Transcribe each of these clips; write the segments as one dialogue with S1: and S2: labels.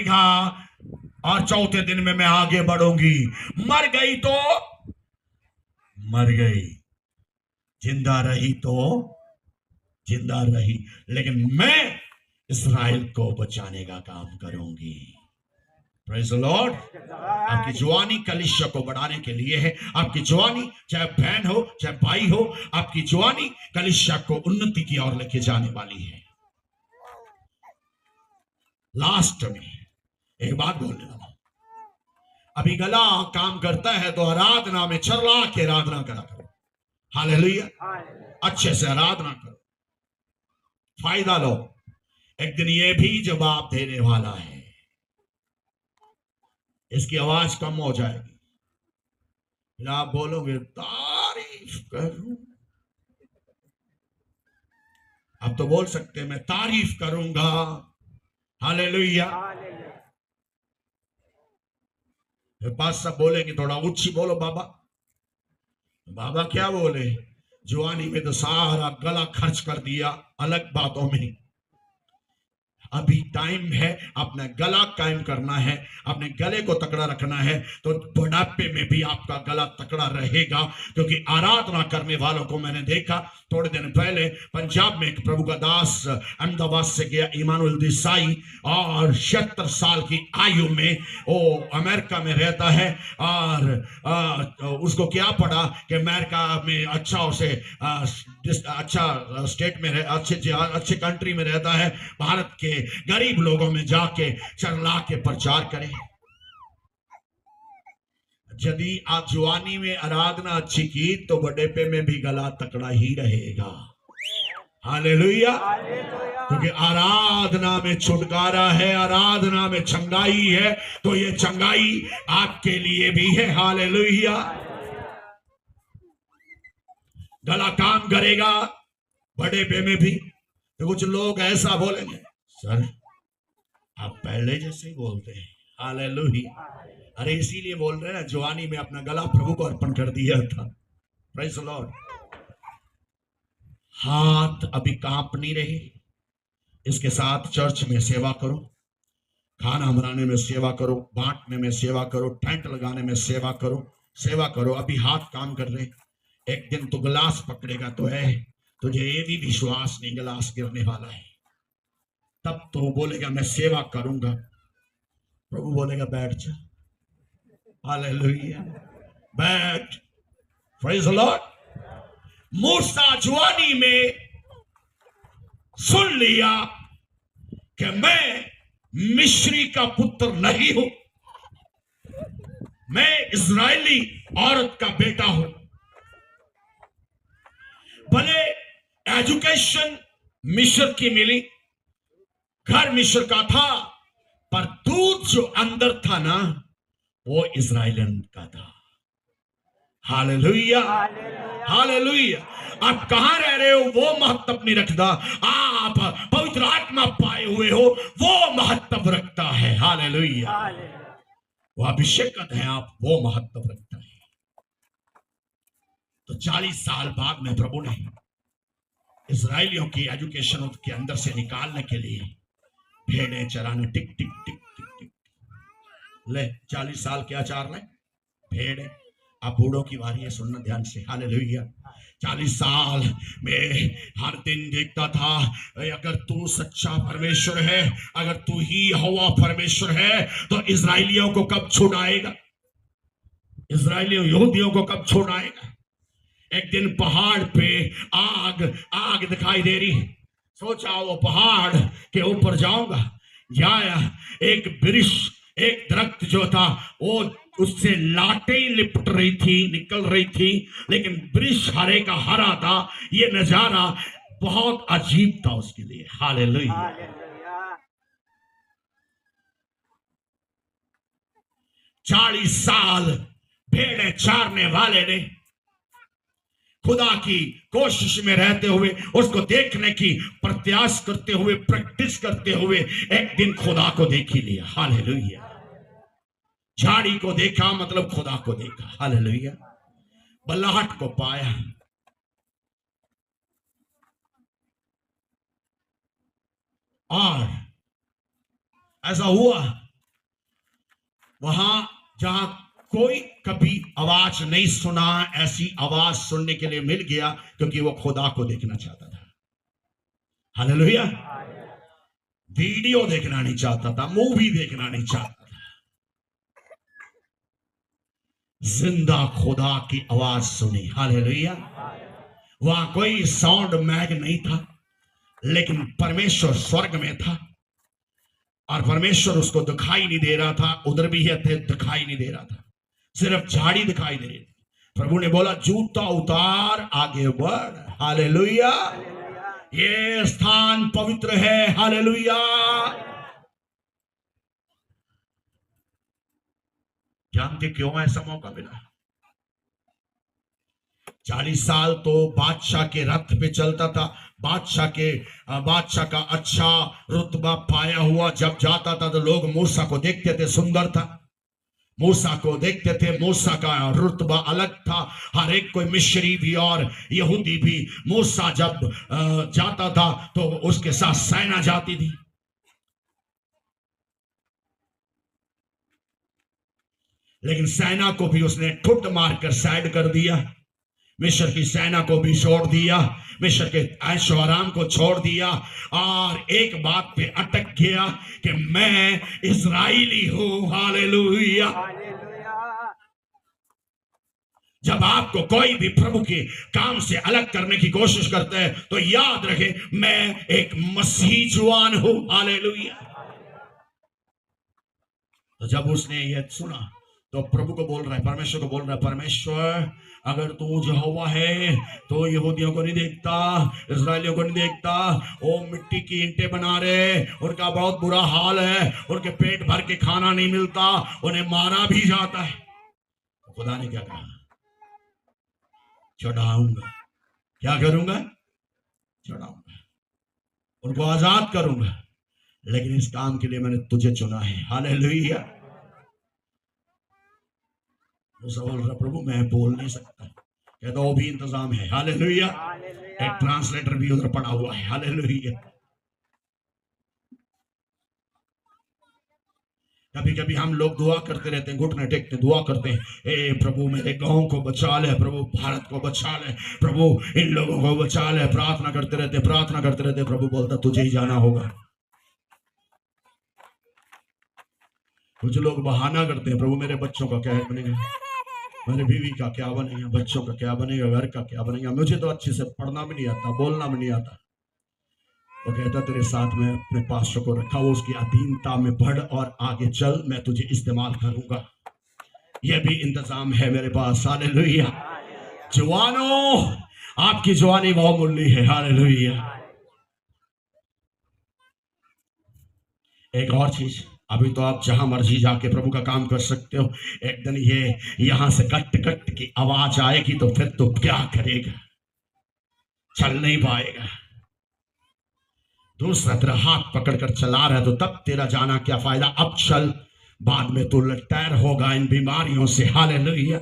S1: जाएगा और चौथे दिन में मैं आगे बढ़ूंगी। मर गई तो मर गई, जिंदा रही तो जिंदा रही, लेकिन मैं इस्राएल को बचाने का काम करूंगी। Praise the Lord. आपकी जवानी कलीसिया को बढ़ाने के लिए है। आपकी जवानी, चाहे बहन हो चाहे भाई हो, आपकी जवानी कलीसिया को उन्नति की ओर लेके जाने वाली है। लास्ट में एक बात बोलने वाला, अभी गला काम करता है तो आराधना में चरला के आराधना करा करो। हालेलुया। अच्छे से आराधना करो, फायदा लो। एक दिन ये भी जवाब देने वाला है। इसकी आवाज कम हो जाएगी, फिर आप बोलोगे तारीफ करूं। आप तो बोल सकते हैं मैं तारीफ करूंगा। हालेलुया। पास सब बोलेंगे थोड़ा ऊंची बोलो बाबा। बाबा क्या बोले, जवानी में तो सारा गला खर्च कर दिया अलग बातों में। अभी टाइम है अपना गला कायम करना है, अपने गले को तकड़ा रखना है, तो बुढ़ापे में भी आपका गला तकड़ा रहेगा। क्योंकि आराधना करने वालों को मैंने देखा थोड़े दिन पहले पंजाब में एक प्रभु का दास अहमदाबाद से गया, इमानुएल देसाई, और 76 साल की आयु में वो अमेरिका में रहता है। और उसको क्या पड़ा कि अमेरिका में अच्छा उसे अच्छा स्टेट में अच्छे कंट्री में रहता है, भारत के गरीब लोगों में जाके चरला के प्रचार करें। यदि आप जवानी में आराधना अच्छी की तो बुढ़ापे में भी गला तकड़ा ही रहेगा। हालेलुया। क्योंकि आराधना में छुटकारा है, आराधना में चंगाई है, तो ये चंगाई आपके लिए भी है। हालेलुया। गला काम करेगा बुढ़ापे में भी। तो कुछ लोग ऐसा बोलेंगे, सर आप पहले जैसे ही बोलते हैं। हालेलुया। अरे इसीलिए बोल रहे हैं, जवानी में अपना गला प्रभु को अर्पण कर दिया था। Praise the Lord. हाथ अभी कांप नहीं रहे, इसके साथ चर्च में सेवा करो, खाना बनाने में सेवा करो, बांटने में सेवा करो, टेंट लगाने में सेवा करो, सेवा करो। अभी हाथ काम कर रहे, एक दिन तो गिलास पकड़ेगा तो है, तुझे ये भी विश्वास नहीं गिलास गिरने वाला है, तब तो बोलेगा मैं सेवा करूंगा। प्रभु बोलेगा बैठ जा। हालेलुया। बैठ। Praise the Lord. मूसा जवानी में सुन लिया कि मैं मिस्री का पुत्र नहीं हूं, मैं इजरायली औरत का बेटा हूं। भले एजुकेशन मिस्र की मिली, घर मिस्र का था, पर दूध जो अंदर था ना वो इजराइलियन का था। हालेलुया। हालेलुया। आप कहां रह रहे हो वो महत्व नहीं रखता, आप पवित्र आत्मा पाए हुए हो वो महत्व रखता है। हालेलुया। वो अभिषेकत है आप, वो महत्व रखता है। तो 40 साल बाद में प्रभु ने इजराइलियों की एजुकेशन के अंदर से निकालने के लिए भेड़े चराने, टिक टिक टिक टिक टिक ले 40 साल क्या चार ले भेड़े। अब बूढ़ों की बारी है, सुनना ध्यान से। हालेलुया। 40 साल में हर दिन देखता था, अगर तू सच्चा परमेश्वर है, अगर तू ही यहोवा परमेश्वर है, तो इजराइलियों को कब छुड़ाएगा, इजराइलियों यहूदियों को कब छुड़ाएगा। एक दिन पहाड़ पे आग आग दिखाई दे रही, सोचा वो पहाड़ के ऊपर जाऊंगा, जाया एक वृक्ष, एक दरख्त जो था वो उससे लाटें लिपट रही थी, निकल रही थी, लेकिन वृक्ष हरे का हरा था। ये नजारा बहुत अजीब था उसके लिए। हालेलुया। 40 साल भेड़े चारने वाले ने खुदा की कोशिश में रहते हुए, उसको देखने की प्रत्याश करते हुए, प्रैक्टिस करते हुए, एक दिन खुदा को देख ही लिया। हालेलुया। झाड़ी को देखा मतलब खुदा को देखा। हालेलुया। बल्लाहट को पाया। और ऐसा हुआ वहां जहां कोई कभी आवाज नहीं सुना, ऐसी आवाज सुनने के लिए मिल गया क्योंकि वो खुदा को देखना चाहता था। हालेलुया। वीडियो देखना नहीं चाहता था, मूवी देखना नहीं चाहता था, जिंदा खुदा की आवाज सुनी। हालेलुया। वहां कोई साउंड मैग नहीं था, लेकिन परमेश्वर स्वर्ग में था और परमेश्वर उसको दिखाई नहीं दे रहा था। उधर भी है थे, दिखाई नहीं दे रहा था, सिर्फ झाड़ी दिखाई दे रही थी। प्रभु ने बोला जूता उतार, आगे बढ़। हालेलुया। ये स्थान पवित्र है। हालेलुया। जानते क्यों ऐसा मौका मिला? 40 साल तो बादशाह के रथ पे चलता था, बादशाह का अच्छा रुतबा पाया हुआ जब जाता था तो लोग मूसा को देखते थे, सुंदर था, मूसा को देखते थे। मूसा का रुतबा अलग था। हर एक कोई मिस्री भी और यहूदी भी मूसा जब जाता था तो उसके साथ सेना जाती थी। लेकिन सेना को भी उसने ठुट मारकर साइड कर दिया, मिस्र की सेना को भी छोड़ दिया, मिस्र के ऐशो आराम को छोड़ दिया और एक बात पे अटक गया कि मैं इस्राएली हूं। हालेलुया। जब आपको कोई भी प्रभु के काम से अलग करने की कोशिश करता है तो याद रखे मैं एक मसीही जवान हूं। हालेलुया। तो जब उसने ये सुना तो प्रभु को बोल रहा है, परमेश्वर को बोल रहा है, परमेश्वर अगर तू यहोवा है तो यहूदियों को नहीं देखता, इस्राएलियों को नहीं देखता। वो मिट्टी की ईंटें बना रहे, उनका बहुत बुरा हाल है, उनके पेट भर के खाना नहीं मिलता, उन्हें मारा भी जाता है। खुदा ने क्या कहा? चढ़ाऊंगा। क्या करूंगा? चढ़ाऊंगा, उनको आजाद करूंगा, लेकिन इस काम के लिए मैंने तुझे चुना है। हालेलुया। बोल रहा प्रभु मैं बोल नहीं सकता, कहता वो भी इंतजाम है। हालेलुया। एक ट्रांसलेटर भी उधर पड़ा हुआ है। हालेलुया। कभी कभी हम लोग दुआ करते रहते हैं, घुटने टेकते दुआ करते हैं, ए प्रभु मेरे गांव को बचा ले, प्रभु भारत को बचा ले, प्रभु इन लोगों को बचा ले। प्रार्थना करते रहते, प्रार्थना करते रहते। प्रभु बोलता तुझे ही जाना होगा। कुछ लोग बहाना करते हैं, प्रभु मेरे बच्चों का क्या बनेगा, मेरे बीवी का क्या बनेगा, बच्चों का क्या बनेगा, घर का क्या बनेगा, मुझे तो अच्छे से पढ़ना भी नहीं आता, बोलना भी नहीं आता। वो कहता तेरे साथ में अपने पास्टर को रखा, वो उसकी अधीनता में बढ़ और आगे चल, मैं तुझे इस्तेमाल करूंगा। यह भी इंतजाम है मेरे पास। हालेलुया। जवानों आपकी जवानी बहुमूल्य है। हालेलुया। एक और चीज, अभी तो आप जहां मर्जी जाके प्रभु का काम कर सकते हो, एक दिन ये यहां से कट कट की आवाज आएगी तो फिर तो क्या करेगा? चल नहीं पाएगा। दूसरा तेरा हाथ पकड़कर चला रहा है तो तब तेरा जाना क्या फायदा? अब चल, बाद में तू लटैर होगा इन बीमारियों से। हालेलुया।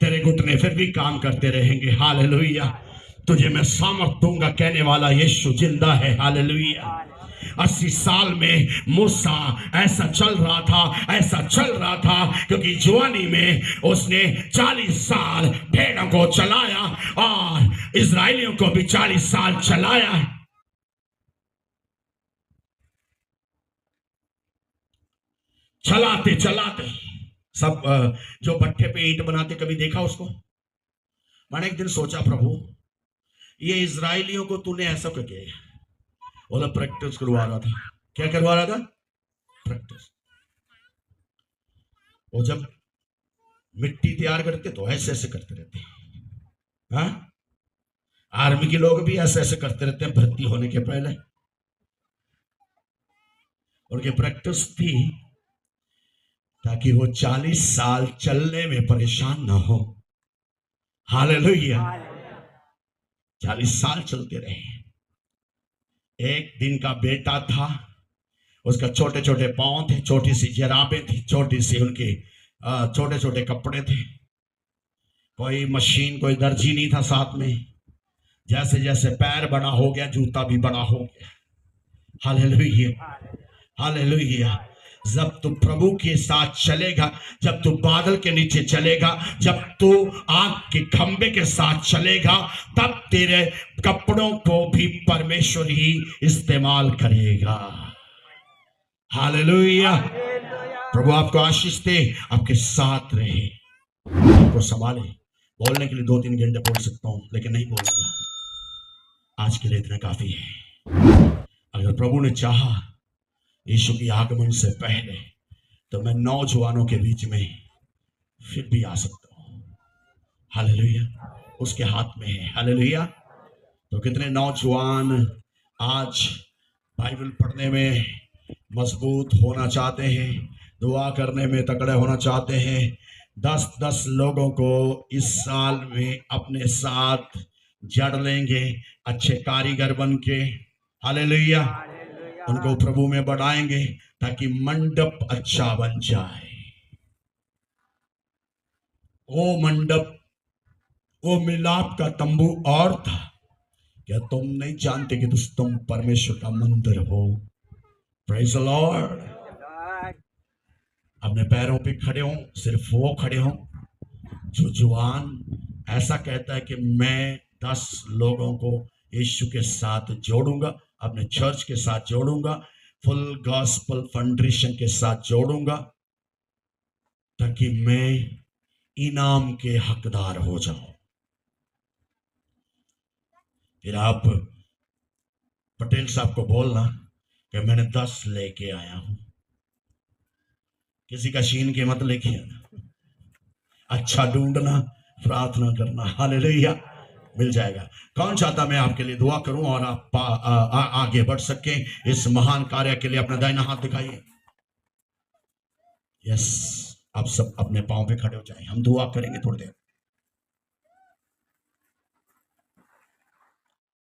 S1: तेरे घुटने फिर भी काम करते रहेंगे। हालेलुया। तुझे मैं सामर्थ दूंगा, कहने वाला यीशु जिंदा है। हालेलुया। 80 साल में मूसा ऐसा चल रहा था, ऐसा चल रहा था क्योंकि जवानी में उसने 40 साल भेड़ों को चलाया और इस्राएलियों को भी 40 साल चलाया। चलाते चलाते सब जो भट्ठे पे ईंट बनाते, कभी देखा उसको? मैंने एक दिन सोचा प्रभु ये इस्राएलियों को तूने ऐसा क्यों किया? बोला प्रैक्टिस करवा रहा था। क्या करवा रहा था? प्रैक्टिस। वो जब मिट्टी तैयार करते तो ऐसे ऐसे करते रहते हैं। हाँ, आर्मी के लोग भी ऐसे ऐसे करते रहते हैं भर्ती होने के पहले। उनकी प्रैक्टिस थी ताकि वो 40 साल चलने में परेशान ना हो। हालेलुया। 40 साल चलते रहे। एक दिन का बेटा था, उसका छोटे छोटे पांव थे, छोटी सी जराबें थी, छोटी सी उनके छोटे छोटे कपड़े थे, कोई मशीन कोई दर्जी नहीं था साथ में। जैसे जैसे पैर बड़ा हो गया जूता भी बड़ा हो गया। हालेलुया। हालेलुया। जब तू प्रभु के साथ चलेगा, जब तू बादल के नीचे चलेगा, जब तू आग के खंबे के साथ चलेगा, तब तेरे कपड़ों को भी परमेश्वर ही इस्तेमाल करेगा। हालेलुया। प्रभु आपको आशीष दे, आपके साथ रहे, आपको संभाले। बोलने के लिए 2-3 घंटे बोल सकता हूं, लेकिन नहीं बोलूंगा। आज के लिए इतना काफी है। अगर प्रभु ने चाहा यीशु की आगमन से पहले, तो मैं नौजवानों के बीच में फिर भी आ सकता हूं। हालेलुया। उसके हाथ में है। हालेलुया। तो कितने नौजवान आज बाइबल पढ़ने में मजबूत होना चाहते हैं, दुआ करने में तगड़े होना चाहते हैं। 10-10 लोगों को इस साल में अपने साथ जड़ लेंगे, अच्छे कारीगर बन के। हालेलुया। उनको प्रभु में बढ़ाएंगे ताकि मंडप अच्छा बन जाए। वो मंडप, वो मिलाप का तंबू और था। क्या तुम नहीं जानते कि तुम परमेश्वर का मंदिर हो? Praise the Lord. अपने पैरों पे खड़े हो, सिर्फ वो खड़े हो जो जवान ऐसा कहता है कि मैं 10 लोगों को यीशु के साथ जोड़ूंगा, अपने चर्च के साथ जोड़ूंगा, फुल गॉस्पल फाउंडेशन के साथ जोड़ूंगा, ताकि मैं इनाम के हकदार हो जाऊं। फिर आप पटेल साहब को बोलना कि मैंने 10 लेके आया हूं। किसी का शीन के मत लेके आना, अच्छा ढूंढना, प्रार्थना करना। हालेलुया। मिल जाएगा। कौन चाहता मैं आपके लिए दुआ करूं और आप आगे बढ़ सके इस महान कार्य के लिए? अपना दाहिना हाथ दिखाइए। यस, आप सब अपने पांव पे खड़े हो जाएं, हम दुआ करेंगे थोड़ी देर।